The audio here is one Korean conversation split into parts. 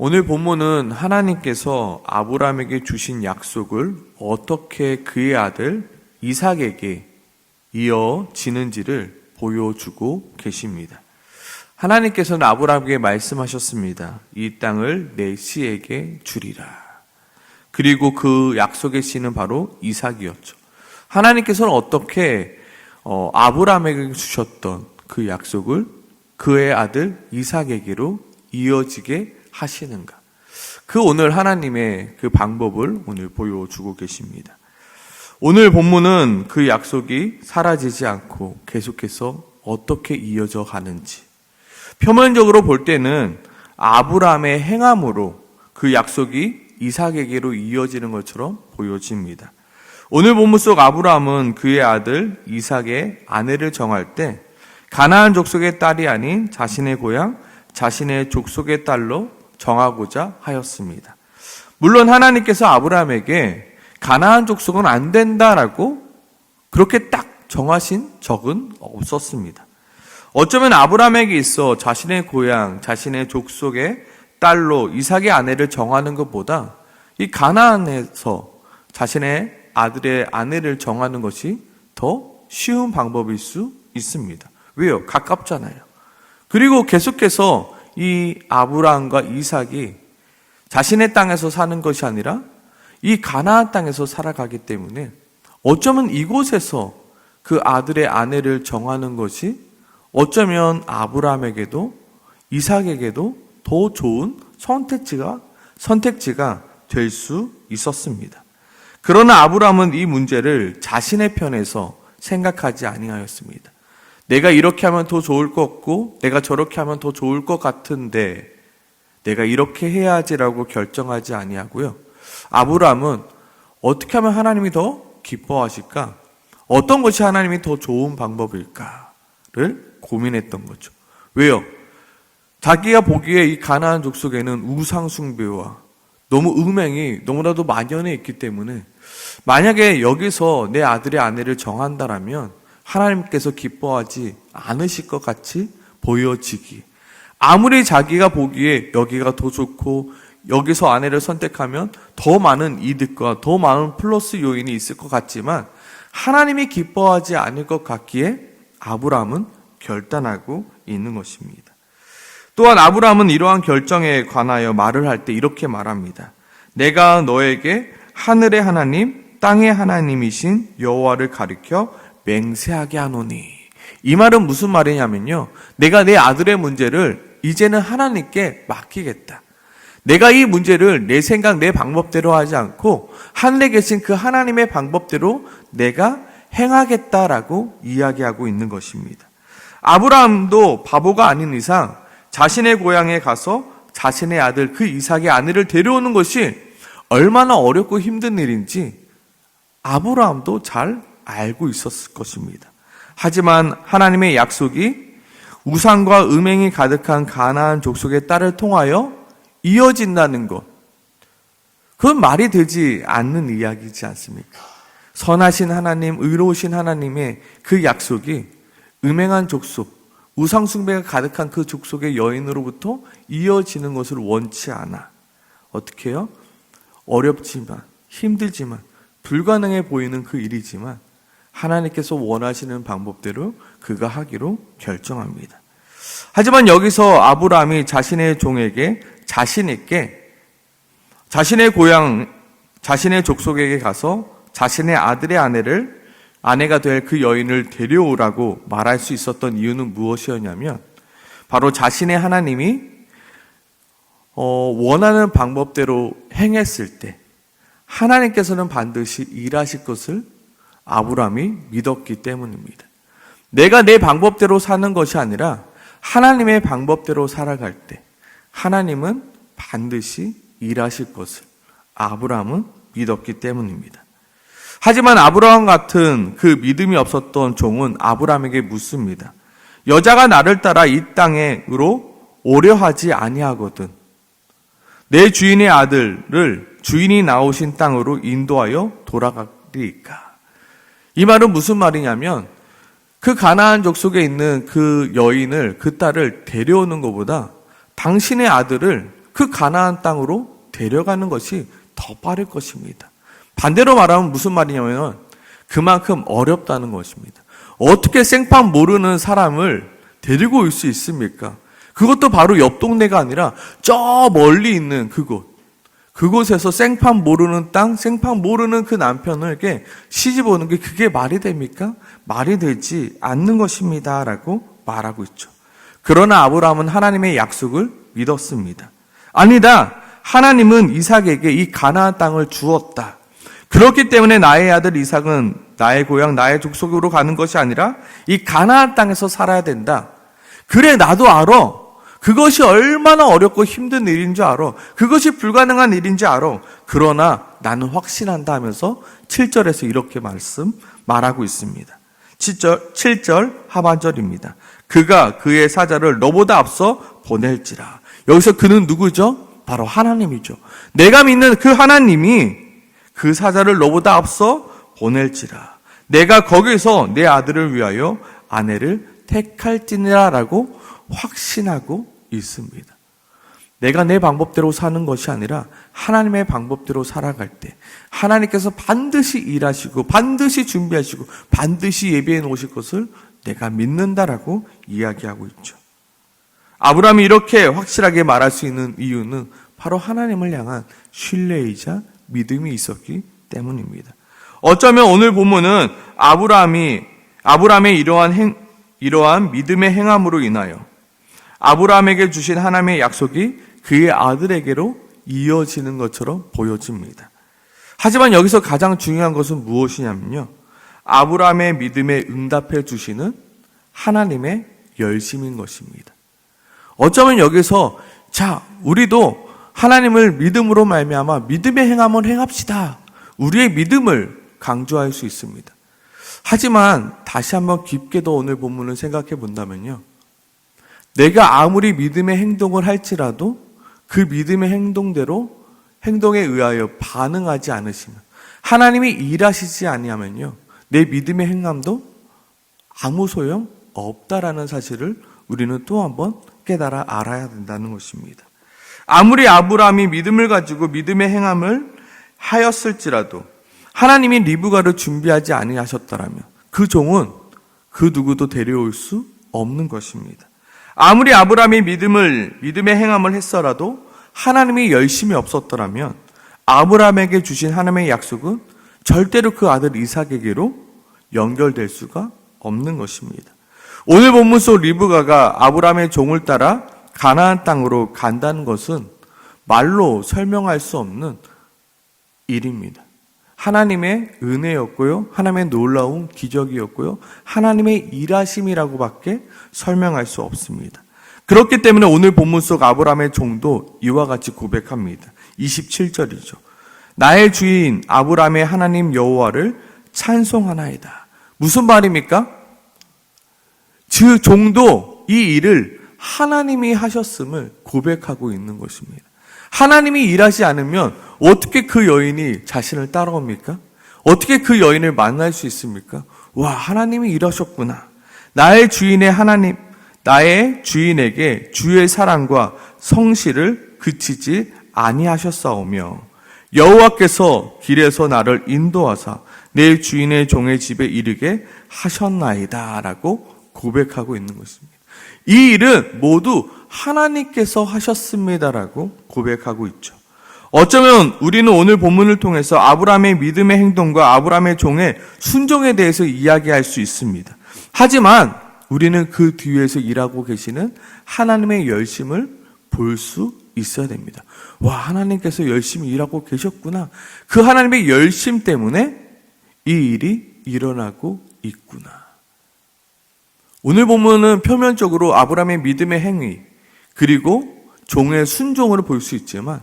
오늘 본문은 하나님께서 아브라함에게 주신 약속을 어떻게 그의 아들 이삭에게 이어지는지를 보여주고 계십니다. 하나님께서는 아브라함에게 말씀하셨습니다. 이 땅을 내 씨에게 주리라. 그리고 그 약속의 씨는 바로 이삭이었죠. 하나님께서는 어떻게 아브라함에게 주셨던 그 약속을 그의 아들 이삭에게로 이어지게 하시는가? 그 오늘 하나님의 그 방법을 오늘 보여주고 계십니다. 오늘 본문은 그 약속이 사라지지 않고 계속해서 어떻게 이어져 가는지, 표면적으로 볼 때는 아브라함의 행함으로 그 약속이 이삭에게로 이어지는 것처럼 보여집니다. 오늘 본문 속 아브라함은 그의 아들 이삭의 아내를 정할 때 가나안 족속의 딸이 아닌 자신의 고향, 자신의 족속의 딸로 정하고자 하였습니다. 물론 하나님께서 아브라함에게 가나안 족속은 안 된다라고 그렇게 딱 정하신 적은 없었습니다. 어쩌면 아브라함에게 있어 자신의 고향, 자신의 족속의 딸로 이삭의 아내를 정하는 것보다 이 가나안에서 자신의 아들의 아내를 정하는 것이 더 쉬운 방법일 수 있습니다. 왜요? 가깝잖아요. 그리고 계속해서 이 아브라함과 이삭이 자신의 땅에서 사는 것이 아니라 이 가나안 땅에서 살아가기 때문에 어쩌면 이곳에서 그 아들의 아내를 정하는 것이 어쩌면 아브라함에게도 이삭에게도 더 좋은 선택지가 될 수 있었습니다. 그러나 아브라함은 이 문제를 자신의 편에서 생각하지 아니하였습니다. 내가 이렇게 하면 더 좋을 것 같고 내가 저렇게 하면 더 좋을 것 같은데 내가 이렇게 해야지라고 결정하지 아니하고요. 아브라함은 어떻게 하면 하나님이 더 기뻐하실까? 어떤 것이 하나님이 더 좋은 방법일까를 고민했던 거죠. 왜요? 자기가 보기에 이 가나안 족속에는 우상 숭배와 너무 음행이 너무나도 만연해 있기 때문에 만약에 여기서 내 아들의 아내를 정한다라면 하나님께서 기뻐하지 않으실 것 같이 보여지기. 아무리 자기가 보기에 여기가 더 좋고 여기서 아내를 선택하면 더 많은 이득과 더 많은 플러스 요인이 있을 것 같지만 하나님이 기뻐하지 않을 것 같기에 아브라함은 결단하고 있는 것입니다. 또한 아브라함은 이러한 결정에 관하여 말을 할 때 이렇게 말합니다. 내가 너에게 하늘의 하나님, 땅의 하나님이신 여호와를 가리켜 맹세하게 하노니. 이 말은 무슨 말이냐면요. 내가 내 아들의 문제를 이제는 하나님께 맡기겠다. 내가 이 문제를 내 생각, 내 방법대로 하지 않고 하늘에 계신 그 하나님의 방법대로 내가 행하겠다라고 이야기하고 있는 것입니다. 아브라함도 바보가 아닌 이상 자신의 고향에 가서 자신의 아들 그 이삭의 아내를 데려오는 것이 얼마나 어렵고 힘든 일인지 아브라함도 잘 알고 있었을 것입니다. 하지만 하나님의 약속이 우상과 음행이 가득한 가나안 족속의 딸을 통하여 이어진다는 것, 그건 말이 되지 않는 이야기이지 않습니까? 선하신 하나님, 의로우신 하나님의 그 약속이 음행한 족속, 우상 숭배가 가득한 그 족속의 여인으로부터 이어지는 것을 원치 않아. 어떻게 해요? 어렵지만, 힘들지만, 불가능해 보이는 그 일이지만 하나님께서 원하시는 방법대로 그가 하기로 결정합니다. 하지만 여기서 아브라함이 자신의 종에게 자신 있게 자신의 고향, 자신의 족속에게 가서 자신의 아들의 아내가 될 그 여인을 데려오라고 말할 수 있었던 이유는 무엇이었냐면 바로 자신의 하나님이 원하는 방법대로 행했을 때 하나님께서는 반드시 일하실 것을 아브라함이 믿었기 때문입니다. 내가 내 방법대로 사는 것이 아니라 하나님의 방법대로 살아갈 때 하나님은 반드시 일하실 것을 아브라함은 믿었기 때문입니다. 하지만 아브라함 같은 그 믿음이 없었던 종은 아브라함에게 묻습니다. 여자가 나를 따라 이 땅으로 오려 하지 아니하거든 내 주인의 아들을 주인이 나오신 땅으로 인도하여 돌아가리까? 이 말은 무슨 말이냐면 그 가나안 족속에 있는 그 여인을, 그 딸을 데려오는 것보다 당신의 아들을 그 가나안 땅으로 데려가는 것이 더 빠를 것입니다. 반대로 말하면 무슨 말이냐면 그만큼 어렵다는 것입니다. 어떻게 생판 모르는 사람을 데리고 올 수 있습니까? 그것도 바로 옆 동네가 아니라 저 멀리 있는 그곳에서 생판 모르는 땅, 생판 모르는 그 남편에게 시집 오는 게 그게 말이 됩니까? 말이 되지 않는 것입니다 라고 말하고 있죠. 그러나 아브라함은 하나님의 약속을 믿었습니다. 아니다. 하나님은 이삭에게 이 가나안 땅을 주었다. 그렇기 때문에 나의 아들 이삭은 나의 고향, 나의 족속으로 가는 것이 아니라 이 가나안 땅에서 살아야 된다. 그래, 나도 알아. 그것이 얼마나 어렵고 힘든 일인 줄 알아. 그것이 불가능한 일인 줄 알아. 그러나 나는 확신한다 하면서 7절에서 이렇게 말하고 있습니다. 7절 하반절입니다. 그가 그의 사자를 너보다 앞서 보낼지라. 여기서 그는 누구죠? 바로 하나님이죠. 내가 믿는 그 하나님이 그 사자를 너보다 앞서 보낼지라. 내가 거기서 내 아들을 위하여 아내를 택할지니라 라고 확신하고 있습니다. 내가 내 방법대로 사는 것이 아니라 하나님의 방법대로 살아갈 때 하나님께서 반드시 일하시고 반드시 준비하시고 반드시 예비해 놓으실 것을 내가 믿는다라고 이야기하고 있죠. 아브라함이 이렇게 확실하게 말할 수 있는 이유는 바로 하나님을 향한 신뢰이자 믿음이 있었기 때문입니다. 어쩌면 오늘 본문은 아브라함의 이러한 믿음의 행함으로 인하여 아브라함에게 주신 하나님의 약속이 그의 아들에게로 이어지는 것처럼 보여집니다. 하지만 여기서 가장 중요한 것은 무엇이냐면요. 아브라함의 믿음에 응답해 주시는 하나님의 열심인 것입니다. 어쩌면 여기서 우리도 하나님을 믿음으로 말미암아 믿음의 행함을 행합시다. 우리의 믿음을 강조할 수 있습니다. 하지만 다시 한번 깊게도 오늘 본문을 생각해 본다면요. 내가 아무리 믿음의 행동을 할지라도 그 믿음의 행동에 의하여 반응하지 않으시면 하나님이 일하시지 아니하면요. 내 믿음의 행함도 아무 소용 없다라는 사실을 우리는 또 한번 깨달아 알아야 된다는 것입니다. 아무리 아브라함이 믿음을 가지고 믿음의 행함을 하였을지라도 하나님이 리브가를 준비하지 아니하셨더라면 그 종은 그 누구도 데려올 수 없는 것입니다. 아무리 아브라함이 믿음의 행함을 했어라도 하나님이 열심히 없었더라면 아브라함에게 주신 하나님의 약속은 절대로 그 아들 이삭에게로 연결될 수가 없는 것입니다. 오늘 본문 속 리브가가 아브라함의 종을 따라 가나안 땅으로 간다는 것은 말로 설명할 수 없는 일입니다. 하나님의 은혜였고요. 하나님의 놀라운 기적이었고요. 하나님의 일하심이라고밖에 설명할 수 없습니다. 그렇기 때문에 오늘 본문 속 아브라함의 종도 이와 같이 고백합니다. 27절이죠. 나의 주인 아브라함의 하나님 여호와를 찬송하나이다. 무슨 말입니까? 그 종도 이 일을 하나님이 하셨음을 고백하고 있는 것입니다. 하나님이 일하지 않으면 어떻게 그 여인이 자신을 따라옵니까? 어떻게 그 여인을 만날 수 있습니까? 와, 하나님이 일하셨구나. 나의 주인에게 주의 사랑과 성실을 그치지 아니하셨사오며 여호와께서 길에서 나를 인도하사 내 주인의 종의 집에 이르게 하셨나이다 라고 고백하고 있는 것입니다. 이 일은 모두 하나님께서 하셨습니다라고 고백하고 있죠. 어쩌면 우리는 오늘 본문을 통해서 아브라함의 믿음의 행동과 아브라함의 종의 순종에 대해서 이야기할 수 있습니다. 하지만 우리는 그 뒤에서 일하고 계시는 하나님의 열심을 볼 수 있어야 됩니다. 와, 하나님께서 열심히 일하고 계셨구나. 그 하나님의 열심 때문에 이 일이 일어나고 있구나. 오늘 본문은 표면적으로 아브라함의 믿음의 행위 그리고 종의 순종을 볼 수 있지만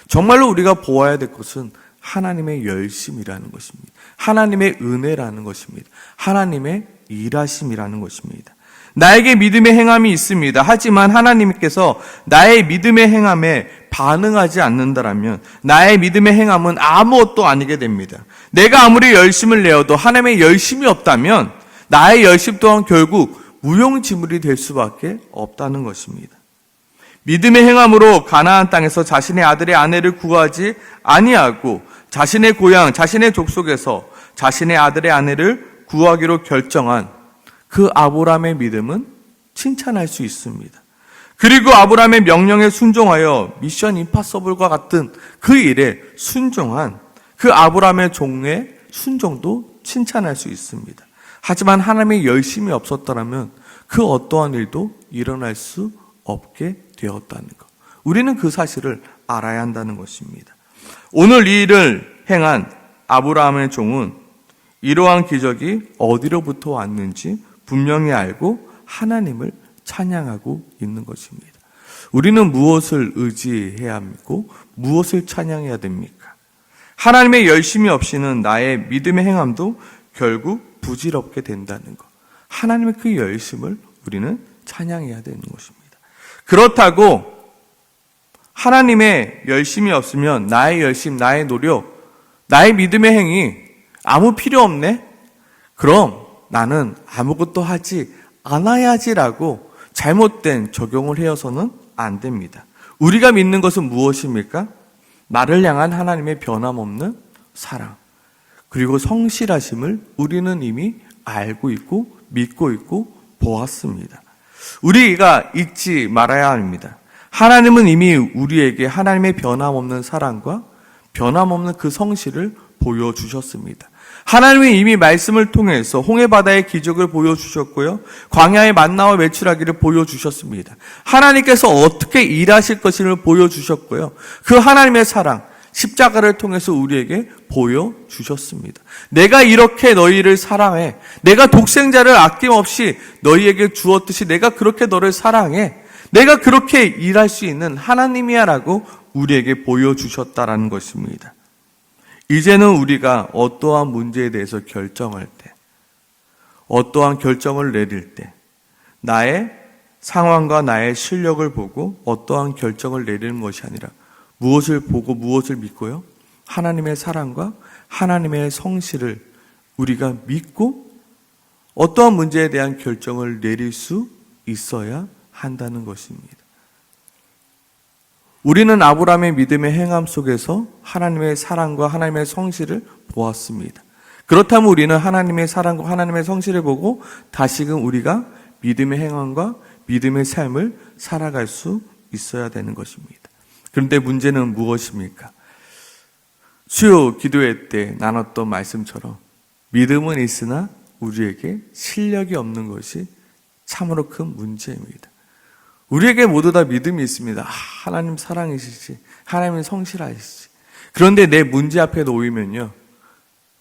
정말로 우리가 보아야 될 것은 하나님의 열심이라는 것입니다. 하나님의 은혜라는 것입니다. 하나님의 일하심이라는 것입니다. 나에게 믿음의 행함이 있습니다. 하지만 하나님께서 나의 믿음의 행함에 반응하지 않는다라면 나의 믿음의 행함은 아무것도 아니게 됩니다. 내가 아무리 열심을 내어도 하나님의 열심이 없다면 나의 열심 또한 결국 무용지물이 될 수밖에 없다는 것입니다. 믿음의 행함으로 가나안 땅에서 자신의 아들의 아내를 구하지 아니하고 자신의 고향, 자신의 족속에서 자신의 아들의 아내를 구하기로 결정한 그 아브라함의 믿음은 칭찬할 수 있습니다. 그리고 아브라함의 명령에 순종하여 미션 임파서블과 같은 그 일에 순종한 그 아브라함의 종의 순종도 칭찬할 수 있습니다. 하지만 하나님의 열심이 없었더라면 그 어떠한 일도 일어날 수 없게 되었다는 것. 우리는 그 사실을 알아야 한다는 것입니다. 오늘 이 일을 행한 아브라함의 종은 이러한 기적이 어디로부터 왔는지 분명히 알고 하나님을 찬양하고 있는 것입니다. 우리는 무엇을 의지해야 하고 무엇을 찬양해야 됩니까? 하나님의 열심이 없이는 나의 믿음의 행함도 결국 부질없게 된다는 것. 하나님의 그 열심을 우리는 찬양해야 되는 것입니다. 그렇다고 하나님의 열심이 없으면 나의 열심, 나의 노력, 나의 믿음의 행위 아무 필요 없네? 그럼 나는 아무것도 하지 않아야지라고 잘못된 적용을 해서는 안 됩니다. 우리가 믿는 것은 무엇입니까? 나를 향한 하나님의 변함없는 사랑, 그리고 성실하심을 우리는 이미 알고 있고 믿고 있고 보았습니다. 우리가 잊지 말아야 합니다. 하나님은 이미 우리에게 하나님의 변함없는 사랑과 변함없는 그 성실을 보여주셨습니다. 하나님은 이미 말씀을 통해서 홍해바다의 기적을 보여주셨고요. 광야의 만나와 메추라기를 보여주셨습니다. 하나님께서 어떻게 일하실 것을 보여주셨고요. 그 하나님의 사랑, 십자가를 통해서 우리에게 보여주셨습니다. 내가 이렇게 너희를 사랑해. 내가 독생자를 아낌없이 너희에게 주었듯이 내가 그렇게 너를 사랑해. 내가 그렇게 일할 수 있는 하나님이야 라고 우리에게 보여주셨다라는 것입니다. 이제는 우리가 어떠한 문제에 대해서 결정할 때, 어떠한 결정을 내릴 때, 나의 상황과 나의 실력을 보고 어떠한 결정을 내리는 것이 아니라 무엇을 보고 무엇을 믿고요? 하나님의 사랑과 하나님의 성실을 우리가 믿고 어떠한 문제에 대한 결정을 내릴 수 있어야 한다는 것입니다. 우리는 아브라함의 믿음의 행함 속에서 하나님의 사랑과 하나님의 성실을 보았습니다. 그렇다면 우리는 하나님의 사랑과 하나님의 성실을 보고 다시금 우리가 믿음의 행함과 믿음의 삶을 살아갈 수 있어야 되는 것입니다. 그런데 문제는 무엇입니까? 수요 기도회 때 나눴던 말씀처럼 믿음은 있으나 우리에게 실력이 없는 것이 참으로 큰 문제입니다. 우리에게 모두 다 믿음이 있습니다. 하나님 사랑이시지, 하나님은 성실하시지. 그런데 내 문제 앞에 놓이면요,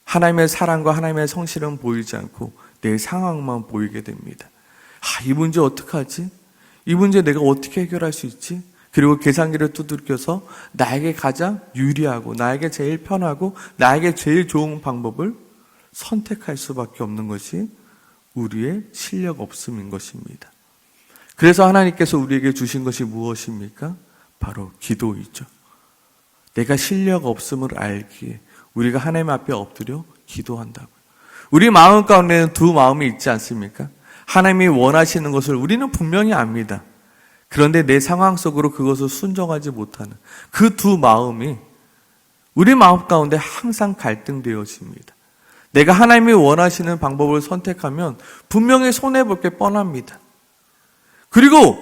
하나님의 사랑과 하나님의 성실은 보이지 않고 내 상황만 보이게 됩니다. 이 문제 어떡하지? 이 문제 내가 어떻게 해결할 수 있지? 그리고 계산기를 두들겨서 나에게 가장 유리하고 나에게 제일 편하고 나에게 제일 좋은 방법을 선택할 수밖에 없는 것이 우리의 실력 없음인 것입니다. 그래서 하나님께서 우리에게 주신 것이 무엇입니까? 바로 기도이죠. 내가 실력 없음을 알기에 우리가 하나님 앞에 엎드려 기도한다고요. 우리 마음 가운데는 두 마음이 있지 않습니까? 하나님이 원하시는 것을 우리는 분명히 압니다. 그런데 내 상황 속으로 그것을 순종하지 못하는 그 두 마음이 우리 마음 가운데 항상 갈등되어집니다. 내가 하나님이 원하시는 방법을 선택하면 분명히 손해볼 게 뻔합니다. 그리고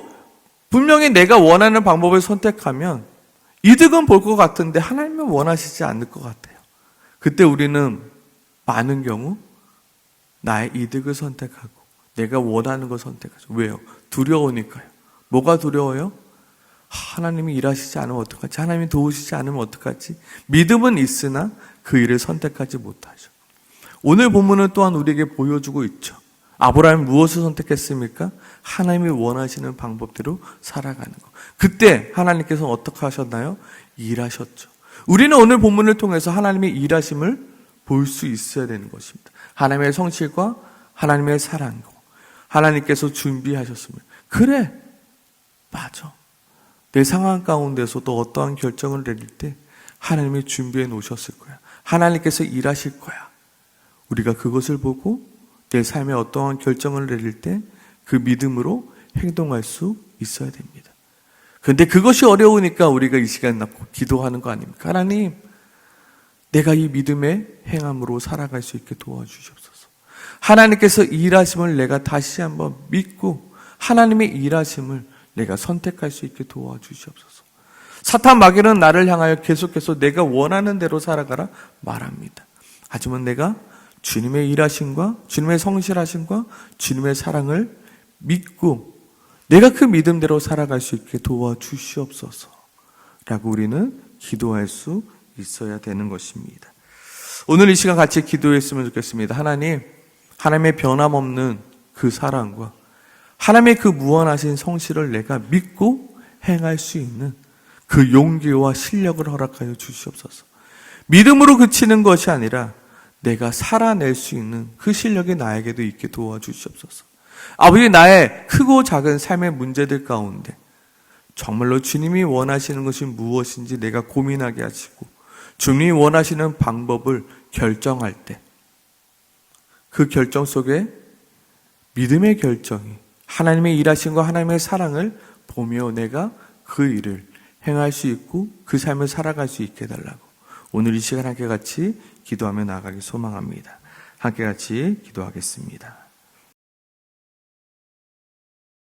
분명히 내가 원하는 방법을 선택하면 이득은 볼 것 같은데 하나님은 원하시지 않을 것 같아요. 그때 우리는 많은 경우 나의 이득을 선택하고 내가 원하는 걸 선택하죠. 왜요? 두려우니까요. 뭐가 두려워요? 하나님이 일하시지 않으면 어떡하지? 하나님이 도우시지 않으면 어떡하지? 믿음은 있으나 그 일을 선택하지 못하죠. 오늘 본문은 또한 우리에게 보여주고 있죠. 아브라함이 무엇을 선택했습니까? 하나님이 원하시는 방법대로 살아가는 것. 그때 하나님께서 어떻게 하셨나요? 일하셨죠. 우리는 오늘 본문을 통해서 하나님의 일하심을 볼 수 있어야 되는 것입니다. 하나님의 성실과 하나님의 사랑과 하나님께서 준비하셨습니다. 그래, 맞아. 내 상황 가운데서도 어떠한 결정을 내릴 때 하나님이 준비해 놓으셨을 거야. 하나님께서 일하실 거야. 우리가 그것을 보고 내 삶에 어떠한 결정을 내릴 때 그 믿음으로 행동할 수 있어야 됩니다. 그런데 그것이 어려우니까 우리가 이 시간 낳고 기도하는 거 아닙니까? 하나님, 내가 이 믿음의 행함으로 살아갈 수 있게 도와주시옵소서. 하나님께서 일하심을 내가 다시 한번 믿고 하나님의 일하심을 내가 선택할 수 있게 도와주시옵소서. 사탄 마귀는 나를 향하여 계속해서 내가 원하는 대로 살아가라 말합니다. 하지만 내가 주님의 일하심과 주님의 성실하심과 주님의 사랑을 믿고 내가 그 믿음대로 살아갈 수 있게 도와주시옵소서 라고 우리는 기도할 수 있어야 되는 것입니다. 오늘 이 시간 같이 기도했으면 좋겠습니다. 하나님, 하나님의 변함없는 그 사랑과 하나님의 그 무한하신 성실을 내가 믿고 행할 수 있는 그 용기와 실력을 허락하여 주시옵소서. 믿음으로 그치는 것이 아니라 내가 살아낼 수 있는 그 실력이 나에게도 있게 도와주시옵소서. 아버지, 나의 크고 작은 삶의 문제들 가운데 정말로 주님이 원하시는 것이 무엇인지 내가 고민하게 하시고 주님이 원하시는 방법을 결정할 때 그 결정 속에 믿음의 결정이 하나님의 일하심과 하나님의 사랑을 보며 내가 그 일을 행할 수 있고 그 삶을 살아갈 수 있게 해달라고 오늘 이 시간 함께 같이 기도하며 나아가길 소망합니다. 함께 같이 기도하겠습니다.